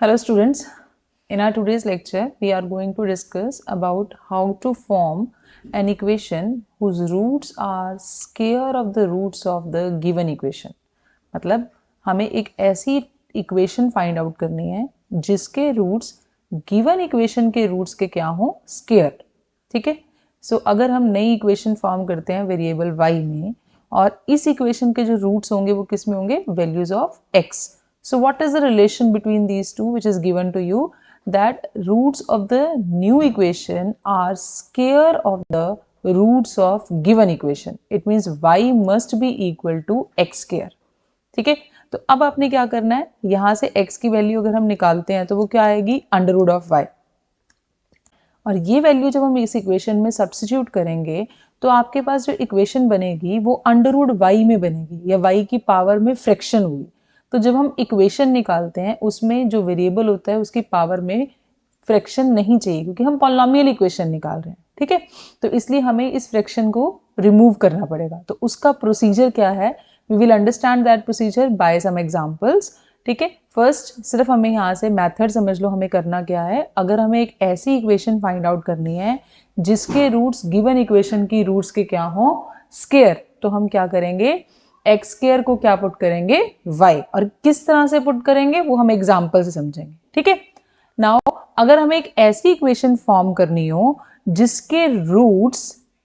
Hello students, in our today's lecture we are going to discuss about how to form an equation whose roots are square of the roots of the given equation. मतलब हमें एक ऐसी equation find out करनी है जिसके roots given equation के roots के क्या हो, स्क्वायर. ठीक है. सो अगर हम नई इक्वेशन फॉर्म करते हैं वेरिएबल y में और इस इक्वेशन के जो रूट्स होंगे वो किस में होंगे, values of x. So what is the relation between these two which is given to you, that roots of the new equation are square of the roots of given equation. It means y must be equal to x square. ठीक है. तो अब आपने क्या करना है, यहां से x की वैल्यू अगर हम निकालते हैं तो वो क्या आएगी, अंडर रूट ऑफ y. और ये वैल्यू जब हम इस इक्वेशन में सब्स्टिट्यूट करेंगे तो आपके पास जो इक्वेशन बनेगी वो अंडर रूट y में बनेगी या y की पावर में फ्रैक्शन हुई. तो जब हम इक्वेशन निकालते हैं उसमें जो वेरिएबल होता है उसकी पावर में फ्रैक्शन नहीं चाहिए क्योंकि हम पॉलिनोमियल इक्वेशन निकाल रहे हैं. ठीक है. तो इसलिए हमें इस फ्रैक्शन को रिमूव करना पड़ेगा. तो उसका प्रोसीजर क्या है, we will understand that procedure by some examples. ठीक है. फर्स्ट सिर्फ हमें यहाँ से मेथड समझ लो हमें करना क्या है. अगर हमें एक ऐसी इक्वेशन फाइंड आउट करनी है जिसके रूट्स गिवन इक्वेशन की रूट्स के क्या हो, स्क्वायर, तो हम क्या करेंगे, एक्स स्क्वायर को क्या पुट करेंगे, y. और किस तरह से पुट करेंगे वो हम एग्जाम्पल से समझेंगे. ठीक है. नाउ अगर हमें एक ऐसी इक्वेशन फॉर्म करनी हो जिसके roots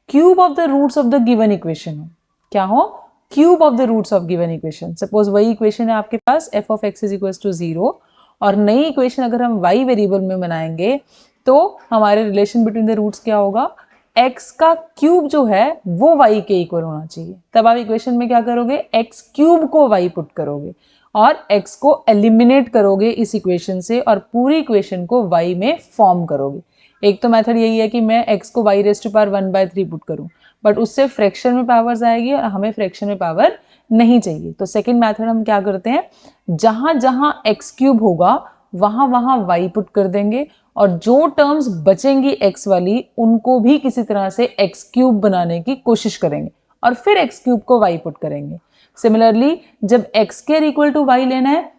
cube of the roots of the given equation हो, क्या हो, cube of the roots of given equation. Suppose वही इक्वेशन है आपके पास f of x is equals to 0 और नई इक्वेशन अगर हम y वेरिएबल में बनाएंगे तो हमारे रिलेशन बिटवीन द रूट्स क्या होगा, x का क्यूब जो है वो y के इक्वल होना चाहिए. तब आप इक्वेशन में क्या करोगे, x क्यूब को y पुट करोगे और x को एलिमिनेट करोगे इस इक्वेशन से और पूरी इक्वेशन को y में फॉर्म करोगे. एक तो मेथड यही है कि मैं x को y raise to power 1/3 put करूं, बट उससे फ्रैक्शन में पावर्स आएगी और हमें फ्रैक्शन में पावर नहीं चाहिए. तो सेकेंड मेथड हम क्या करते हैं, जहां जहां x क्यूब होगा वहां वहां y पुट कर देंगे और जो टर्म्स बचेंगी x वाली उनको भी किसी तरह से x क्यूब बनाने की कोशिश करेंगे और फिर x क्यूब को y पुट करेंगे. सिमिलरली जब x square equal to y लेना है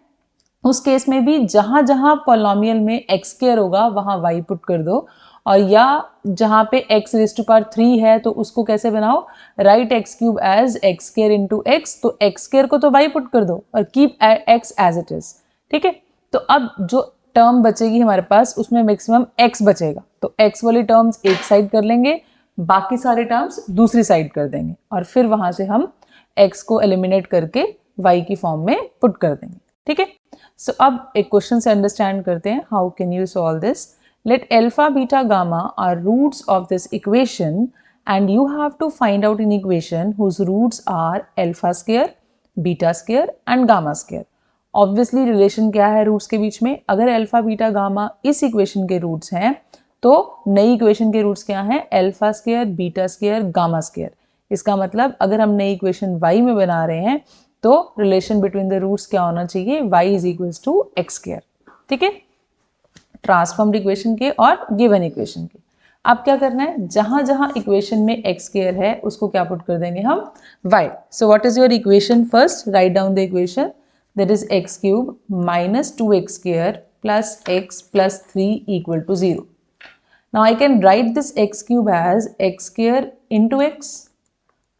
उस केस में भी जहां जहां पॉलिनोमियल में x स्क्वायर होगा वहां y पुट कर दो और या जहां पे x रेज़ टू पावर 3 है तो उसको कैसे बनाओ, write x cube as x square into x. तो x स्क्वायर को तो y पुट कर दो और keep x as it is. ठीक है. तो अब जो टर्म बचेगी हमारे पास उसमें मैक्सिमम x बचेगा तो x वाली टर्म्स एक साइड कर लेंगे, बाकी सारे टर्म्स दूसरी साइड कर देंगे और फिर वहां से हम x को एलिमिनेट करके y की फॉर्म में पुट कर देंगे. ठीक है. सो अब एक क्वेश्चन से अंडरस्टैंड करते हैं, how can you solve this. Let alpha, beta, gamma are roots of this equation and you have to find out an equation whose roots are alpha square, beta square and gamma square. Obviously relation क्या है roots के बीच में, अगर alpha beta gamma इस equation के roots हैं तो नई इक्वेशन के रूट्स क्या हैं, alpha square, beta square, gamma square. इसका मतलब अगर हम नई इक्वेशन y में बना रहे हैं तो रिलेशन बिटवीन द रूट्स क्या होना चाहिए, y is equals to x square. ठीक है. ट्रांसफॉर्म्ड इक्वेशन के और गिवन इक्वेशन के. अब क्या करना है, जहां जहां इक्वेशन में x स्क्वायर है उसको क्या पुट कर देंगे हम, y. So what is your equation, first write down the equation, that is x cube minus 2x square plus x plus 3 equal to 0. Now I can write this x cube as x square into x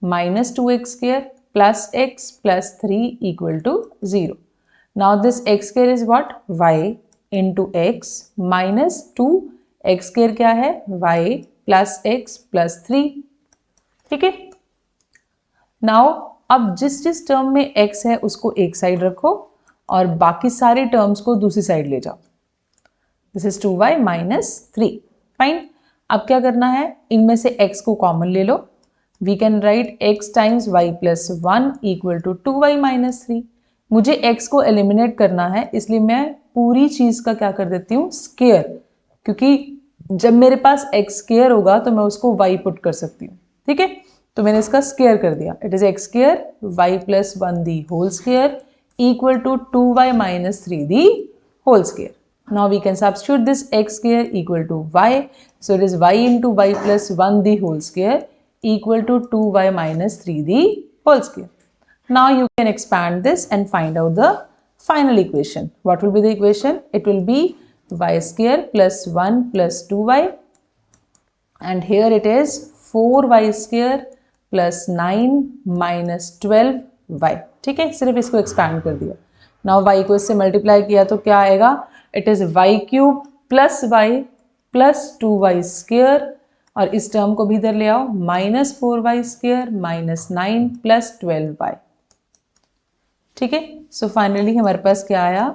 minus 2x square plus x plus 3 equal to 0. Now this x square is what, y into x minus 2 x square क्या है, y plus x plus 3. ठीक है. Now अब जिस जिस term में x है उसको एक साइड रखो और बाकी सारे टर्म्स को दूसरी साइड ले जाओ. This is 2y minus 3. Fine. अब क्या करना है, इनमें से x को कॉमन ले लो. We can write x times y plus 1 equal to 2y minus 3. मुझे x को एलिमिनेट करना है इसलिए मैं पूरी चीज का क्या कर देती हूँ, स्क्वायर, क्योंकि जब मेरे पास x स्क्वायर होगा तो मैं उसको y पुट कर सकती हूँ. ठीक है. तो मैंने इसका स्क्वायर कर दिया. It is x square y plus 1 the whole square equal to 2y minus 3 the whole square. Now we can substitute this x square equal to y. So it is y into y plus 1 the whole square equal to 2y minus 3 the whole square. Now you can expand this and find out the final equation. What will be the equation? It will be y square plus 1 plus 2y, and here it is 4y square plus 9 minus 12y. ठीक है, सिर्फ इसको expand कर दिया. Now y को इससे multiply किया तो क्या आएगा? It is y cube plus y plus 2y square, और इस टर्म को भी इधर ले आओ, minus 4y square minus 9 plus 12y. ठीक है, सो फाइनली हमारे पास क्या आया?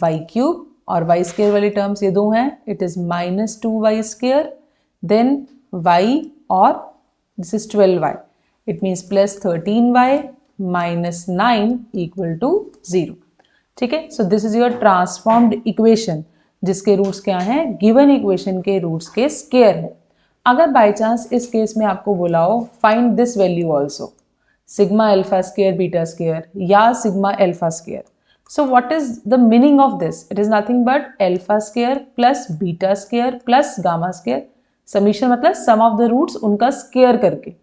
y क्यूब, और y स्क्वेयर वाली टर्म्स ये दो हैं, it is minus 2y square, then y और this is 12y, it means plus 13y minus 9 equal to 0. ठीक है, so this is your transformed equation, जिसके रूट्स क्या हैं? गिवन इक्वेशन के रूट्स के स्क्वायर है. अगर बाय चांस इस केस में आपको बुलाओ find this value also, sigma alpha square beta square या sigma alpha square, so what is the meaning of this? It is nothing but alpha square plus beta square plus gamma square. Summation मतलब सम of the roots उनका square करके.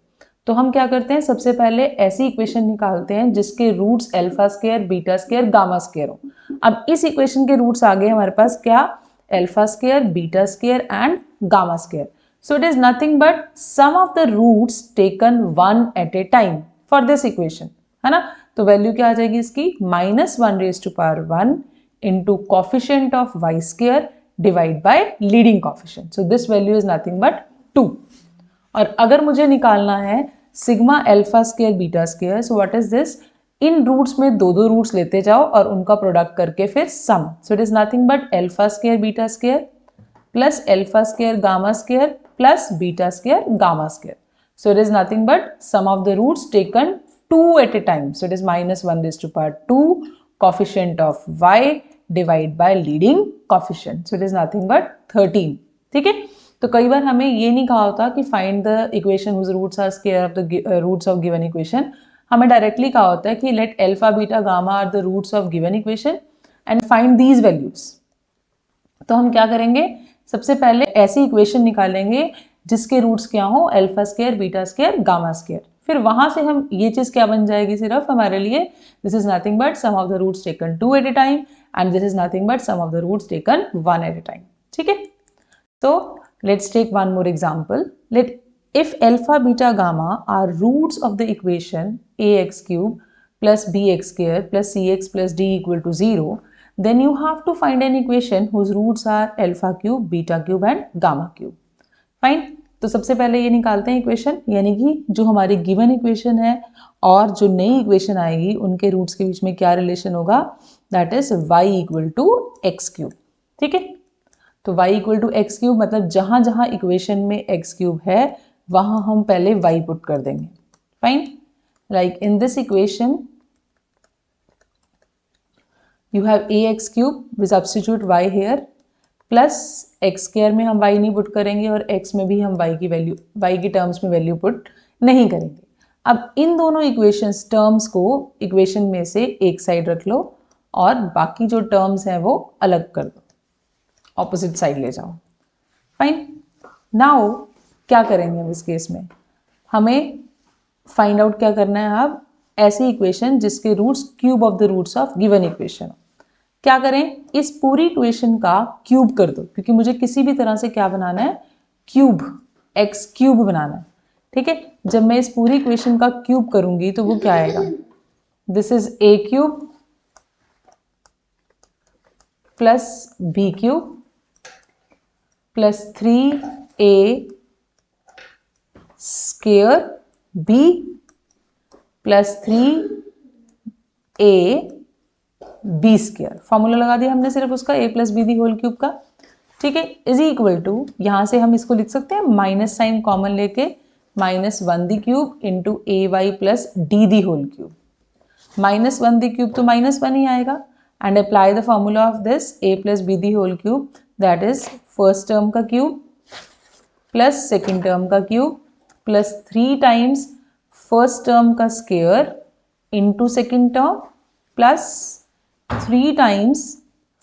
तो हम क्या करते हैं? सबसे पहले ऐसी इक्वेशन निकालते हैं जिसके roots alpha square beta square gamma square हो. अब इस इक्वेशन के रूट्स आ गए हमारे पास क्या? Alpha square beta square and gamma square. So it is nothing but sum of the roots taken one at a time for this equation, है ना. तो वैल्यू क्या आ जाएगी इसकी? Minus 1 raise to power 1 into coefficient of y square divide by leading coefficient. So this value is nothing but 2. और अगर मुझे निकालना है sigma alpha square beta square, so what is this? In roots में दो दो रूट्स लेते जाओ और उनका प्रोडक्ट करके फिर sum. So it is nothing but alpha square beta square plus alpha square gamma square plus beta square gamma square. So it is nothing but sum of the roots taken 2 at a time. So it is minus 1 raised to power 2 coefficient of y divide by leading coefficient. So it is nothing but 13. ठीक है, तो कई बार हमें ये नहीं कहा होता कि find the equation whose roots are square of the roots of given equation. हमें डायरेक्टली कहा होता है कि let alpha beta gamma are the roots of given equation and find these values. तो हम क्या करेंगे? सबसे पहले ऐसी इक्वेशन निकालेंगे जिसके रूट्स क्या हो? Alpha square beta square gamma square. फिर वहां से हम ये चीज क्या बन जाएगी सिर्फ हमारे लिए? This is nothing but sum of the roots taken 2 at a time and this is nothing but sum of the roots taken 1 at a time. ठीक है, तो let's take one more example. Let if alpha beta gamma are roots of the equation ax cube plus bx square plus cx plus d equal to 0, then you have to find an equation whose roots are alpha cube, beta cube and gamma cube. Fine. तो सबसे पहले ये निकालते हैं equation, यानी कि जो हमारी गिवन इक्वेशन है और जो नई इक्वेशन आएगी उनके रूट्स के बीच में क्या रिलेशन होगा? That is y equal to x cube. ठीक है, तो y equal to x cube मतलब जहां जहां इक्वेशन में एक्स क्यूब है वहां हम पहले y पुट कर देंगे. Fine, like in this equation you have ax cube, we substitute y here, plus x square में हम y नहीं पुट करेंगे और x में भी हम y की वैल्यू y की टर्म्स में वैल्यू पुट नहीं करेंगे. अब इन दोनों इक्वेशंस टर्म्स को इक्वेशन में से एक साइड रख लो और बाकी जो टर्म्स हैं वो अलग कर दो, ऑपोजिट साइड ले जाओ. फाइन, नाउ क्या करेंगे हम इस केस में? हमें फाइंड आउट क्या करना है? अब ऐसी इक्वेशन जिसके roots cube of the roots of given equation. क्या करें? इस पूरी इक्वेशन का क्यूब कर दो, क्योंकि मुझे किसी भी तरह से क्या बनाना है? क्यूब, एक्स क्यूब बनाना है. ठीक है, जब मैं इस पूरी इक्वेशन का क्यूब करूंगी तो वो क्या आएगा? This is a cube plus b cube plus 3a square b plus 3a b square. Formula लगा दिया हमने सिर्फ उसका, a plus B the whole cube का. ठीक है, इज इक्वल टू, यहां से हम इसको लिख सकते हैं माइनस साइन कॉमन लेके, minus 1 the cube into A Y plus D the whole cube. Minus 1 the cube तो माइनस 1 ही आएगा. And apply the formula of this a plus B the whole cube, that is first term का cube plus second term का cube plus 3 times first term का square into second term plus 3 times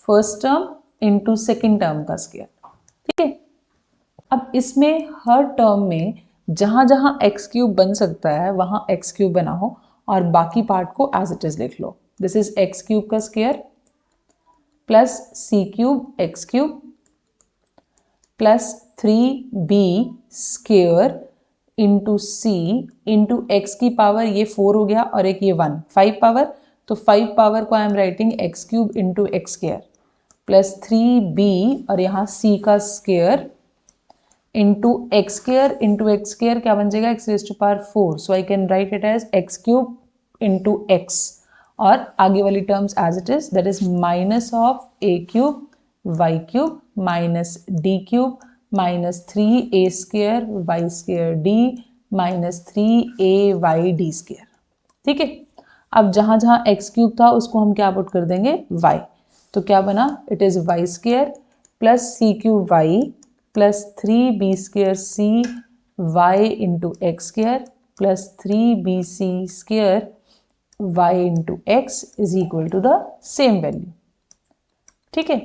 first term into second term का square. ठीक है, अब इसमें हर term में जहां जहां एक्स क्यूब बन सकता है वहां एक्स क्यूब बनाओ और बाकी पार्ट को एज इट इज लिख लो. दिस इज एक्स क्यूब का स्क्वायर प्लस सी cube X cube plus 3b square into C into X की पावर, ये 4 हो गया और एक ये 1, 5 पावर, तो 5 पावर को I am writing x cube into x square plus 3b और यहाँ c का स्क्वायर इंटू एक्स स्क्वायर क्या बन जाएगा, x raise to power 4, so I can write it as x cube into x और आगे वाली terms as it is, that is minus of A cube Y cube minus D cube minus 3a square Y square D minus 3ay D square. ठीक है, अब जहां जहां x cube था उसको हम क्या पुट कर देंगे, y, तो क्या बना, it is y square plus C cube Y plus 3b square c y into x square plus 3bc square y into x is equal to the same value. ठीक है,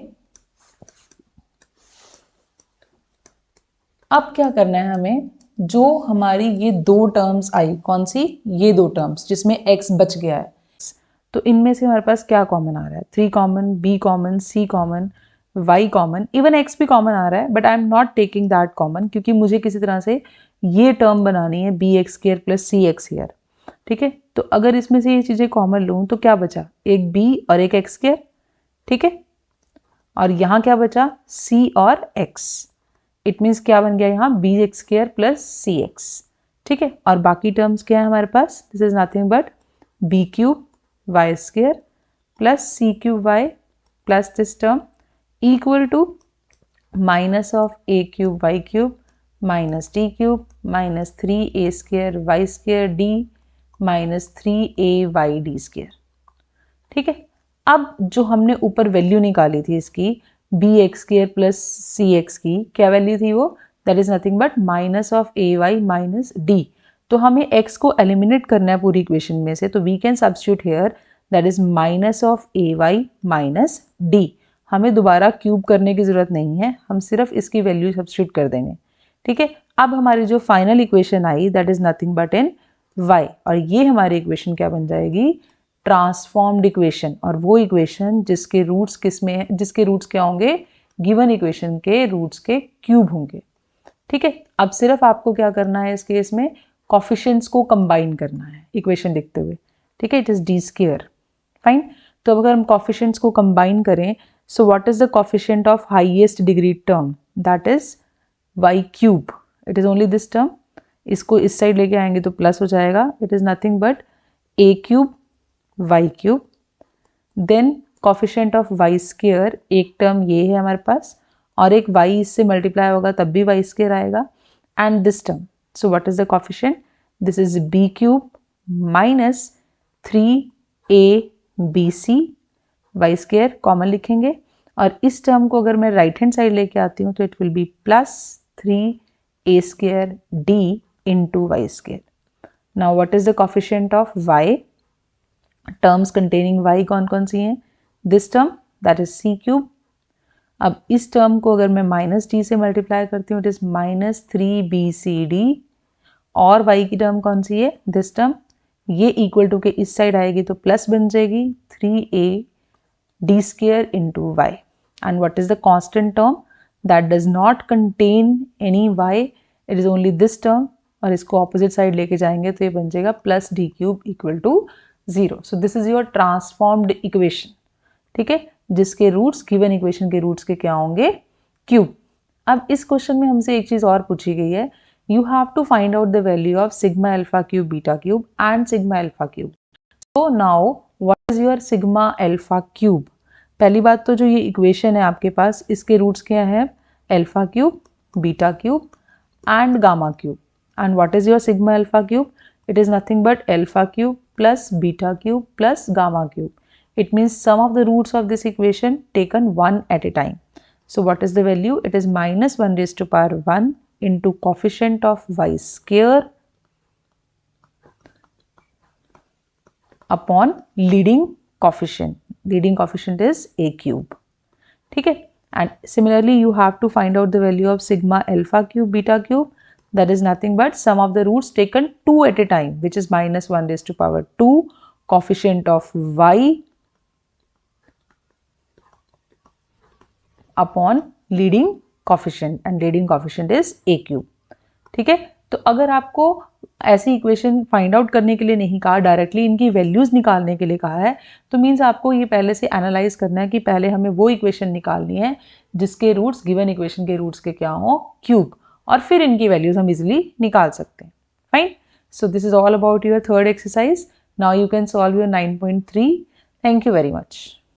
अब क्या करना है हमें, जो हमारी ये दो टर्म्स आई, कौन सी, ये दो टर्म्स जिसमें x बच गया है, तो इनमें से हमारे पास क्या कॉमन आ रहा है, 3 common, b common, c common, y common, even x भी कॉमन आ रहा है, but I am not taking that common क्योंकि मुझे किसी तरह से ये टर्म बनानी है बी एक्स स्क्वायर प्लस सी एक्स स्क्वायर। ठीक है, तो अगर इसमें से ये चीज़ें कॉमन लूँ तो क्या बचा, एक b और एक एक्स स्क्वायर। ठीक है, और यहाँ क्या बचा, c और x, इट मीन्स क्या बन गया यहाँ बी एक्स स्क्वायर प्लस सी एक्स। ठीक है, और बाकी टर्म्स क्या है हमारे पास, this is nothing but B cube Y square plus C cube Y plus this term equal to minus of A cube Y cube minus D cube minus 3a square Y square D minus 3ay D square. ठीक है, अब जो हमने ऊपर value निकाली थी इसकी b x square plus सी x की, क्या वैल्यू थी वो, that is nothing but minus of a y minus d. तो हमें x को एलिमिनेट करना है पूरी इक्वेशन में से, तो we can substitute here that is minus of a y minus d. हमें दोबारा क्यूब करने की जरूरत नहीं है, हम सिर्फ इसकी वैल्यू सब्स्टिट्यूट कर देंगे। ठीक है, अब हमारी जो final equation I that is nothing but in y, और ये हमारी इक्वेशन क्या बन जाएगी, ट्रांसफॉर्म्ड इक्वेशन, और वो इक्वेशन जिसके रूट्स किस में है, जिसके रूट्स क्या होंगे, गिवन इक्वेशन के रूट्स के क्यूब होंगे। ठीक है, अब सिर्फ आपको क्या करना है इस केस में, कॉफिशिएंट्स को कंबाइन करना है इक्वेशन लिखते हुए। ठीक है, it is d square, fine. तो अगर हम कॉफिशिएंट्स को कंबाइन करें, so what is the coefficient of highest degree term, that is y cube, it is only this term, इसको इस साइड लेके आएंगे तो प्लस हो जाएगा, it is nothing but a cube Y cube, then coefficient of y square, एक term ये है हमारे पास और एक y इससे मल्टीप्लाई होगा तब भी वाई स्क्वायर आएगा, and this term, so what is the coefficient, this is b cube minus 3abc, y square common लिखेंगे, और इस टर्म को अगर मैं राइट हैंड साइड लेके आती हूँ तो it will be plus 3a square d into y square. Now what is the coefficient of y, terms containing y कौन कौन सी हैं, this term that is c cube, अब इस टर्म को अगर मैं माइनस डी से मल्टीप्लाई करती हूँ इट इज माइनस 3bcd, और y की टर्म कौन सी है, दिस टर्म, ये इक्वल टू के इस साइड आएगी तो प्लस बन जाएगी 3ad square into y, and what is the constant term that does not contain any y, it is only this term, और इसको ऑपोजिट साइड लेके जाएंगे तो ये बन जाएगा plus d cube equal to 0। So this is your transformed equation. ठीक है, जिसके रूट्स गिवन इक्वेशन के रूट्स के क्या होंगे, क्यूब। अब इस क्वेश्चन में हमसे एक चीज और पूछी गई है, you have to find out the value of sigma alpha cube beta cube and sigma alpha cube. So now what is your sigma alpha cube, पहली बात तो जो ये इक्वेशन है आपके पास इसके रूट्स क्या है, alpha cube, beta cube and gamma cube, and what is your sigma alpha cube, it is nothing but alpha cube plus beta cube plus gamma cube. It means sum of the roots of this equation taken one at a time. So what is the value? It is minus 1 raised to power 1 into coefficient of y square upon leading coefficient. Leading coefficient is a cube. ठीक है, and similarly you have to find out the value of sigma alpha cube beta cube, that is nothing but sum of the roots taken 2 at a time, which is minus 1 raised to power 2 coefficient of y upon leading coefficient and leading coefficient is a cube. ठीक है, तो अगर आपको ऐसी equation find out करने के लिए नहीं कहा, डायरेक्टली इनकी वैल्यूज निकालने के लिए कहा है, तो मीन्स आपको ये पहले से एनालाइज करना है कि पहले हमें वो इक्वेशन निकालनी है जिसके रूट्स गिवन इक्वेशन के रूट्स के क्या हो, क्यूब, और फिर इनकी वैल्यूज हम इजिली निकाल सकते हैं। Fine, so this is all about your third exercise. Now you can solve your 9.3. Thank you very much.